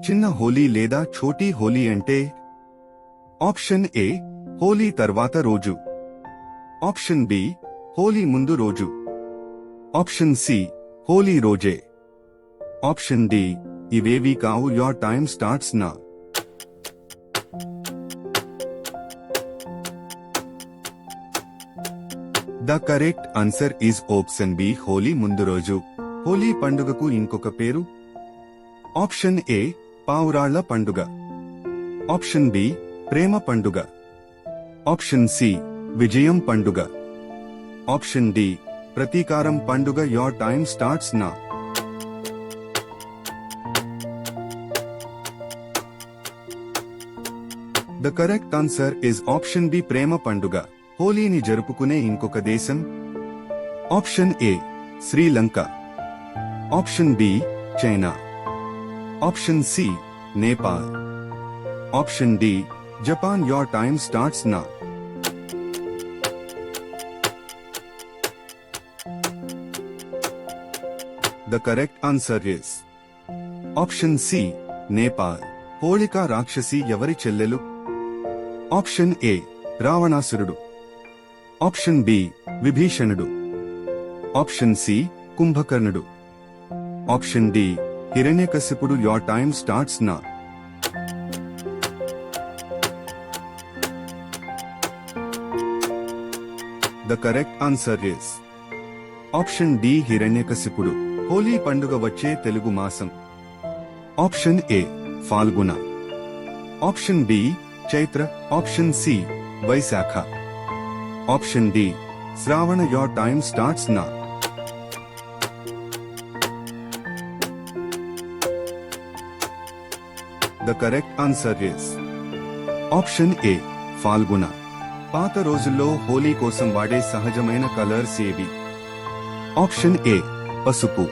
చిన్న హోలీ లేదా ఛోటీ హోలీ అంటే? ఆప్షన్ ఏ హోలీ తర్వాత రోజు, ఆప్షన్ బి హోలీ ముందు రోజు, ఆప్షన్ సి హోలీ రోజే, ఆప్షన్ డి ఇవేవి కావు. యోర్ టైమ్ స్టార్ట్స్ నా. The correct answer is option B Holi ముందు రోజు. హోలీ పండుగకు ఇంకొక పేరు? ఆప్షన్ ఏ పావురాళ్ల పండుగ, ఆప్షన్ బి ప్రేమ పండుగ, ఆప్షన్ సి విజయం పండుగ, ఆప్షన్ డి ప్రతీకారం పండుగ. యోర్ టైమ్ స్టార్ట్స్ నా. The correct answer is option B ప్రేమ పండుగ. హోలీని జరుపుకునే ఇంకొక దేశం? Option A Sri Lanka, option B China, option C Nepal, option D Japan. Your time starts నా. The correct answer is option C Nepal. హోళికా రాక్షసి ఎవరి చెల్లెలు? ఆప్షన్ ఏ రావణాసురుడు, ఆప్షన్ బి విభీషణుడు, ఆప్షన్ సి కుంభకర్ణుడు, ఆప్షన్ డి హిరణ్యకశిపుడు. యోర్ టైమ్ స్టార్ట్స్ నా. The correct answer is option D హిరణ్యకశిపుడు. హోలీ పండుగ వచ్చే తెలుగు మాసం? Option A Phalguna, option B Chaitra, option C Vaishakha, option D Shravana. Your time starts నా. The correct answer is option A Phalguna. పాత రోజుల్లో హోలీ కోసం వాడే సహజమైన కలర్స్ ఏవి? ఆప్షన్ ఏ పసుపు,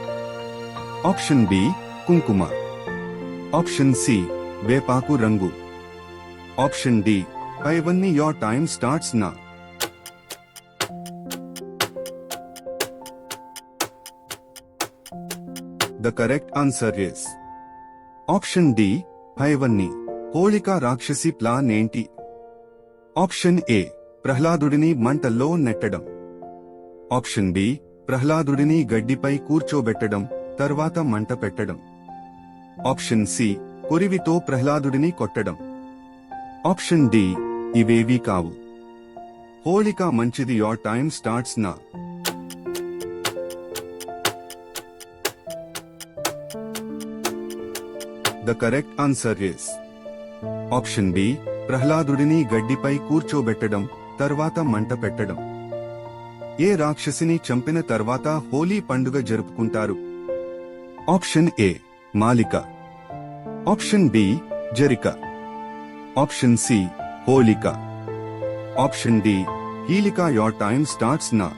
ఆప్షన్ బి కుంకుమ, ఆప్షన్ సి వేపాకు రంగు, ఆప్షన్ డి పైవన్నీ. యోర్ టైమ్ స్టార్ట్స్ నా. The correct answer is option D పైవన్నీ. హోళికా రాక్షసి ప్లాన్ ఏంటి? ఆప్షన్ ఏ ప్రహ్లాదుడిని మంటల్లో నెట్టడం, ఆప్షన్ బి ప్రహ్లాదుడిని గడ్డిపై కూర్చోబెట్టడం తర్వాత మంట పెట్టడం, ఆప్షన్ సి కొరివితో ప్రహ్లాదుడిని కొట్టడం, ఆప్షన్ డి ఇవేవీ కావు. హోళిక మంచిది. యోర్ టైమ్ స్టార్ట్స్ నా. The correct answer is option B ప్రహ్లాదుడిని గడ్డిపై కూర్చోబెట్టడం తర్వాత మంట పెట్టడం. ఏ రాక్షసిని చంపిన తర్వాత హోలీ పండుగ జరుపుకుంటారు? Option A Malika, option B Jarika, option C Holika, option D Heelika. Your time starts నా.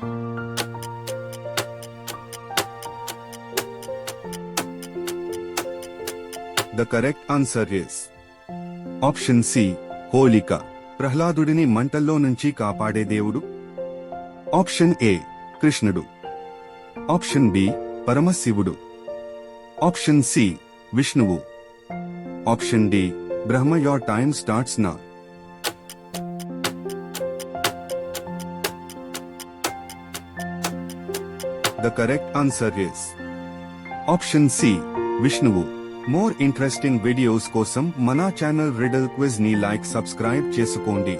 The correct answer is option C Holika. ప్రహ్లాదుడిని మంటల్లో నుంచి కాపాడే దేవుడు? ఆప్షన్ ఏ కృష్ణుడు, ఆప్షన్ బి పరమశివుడు, ఆప్షన్ సి విష్ణువు, option D Brahma. Your time starts నా. The correct answer is option C విష్ణువు. మోర్ ఇంట్రెస్టింగ్ వీడియోస్ కోసం మన ఛానల్ రిడల్ క్విజ్ ని లైక్, సబ్స్క్రైబ్ చేసుకోండి.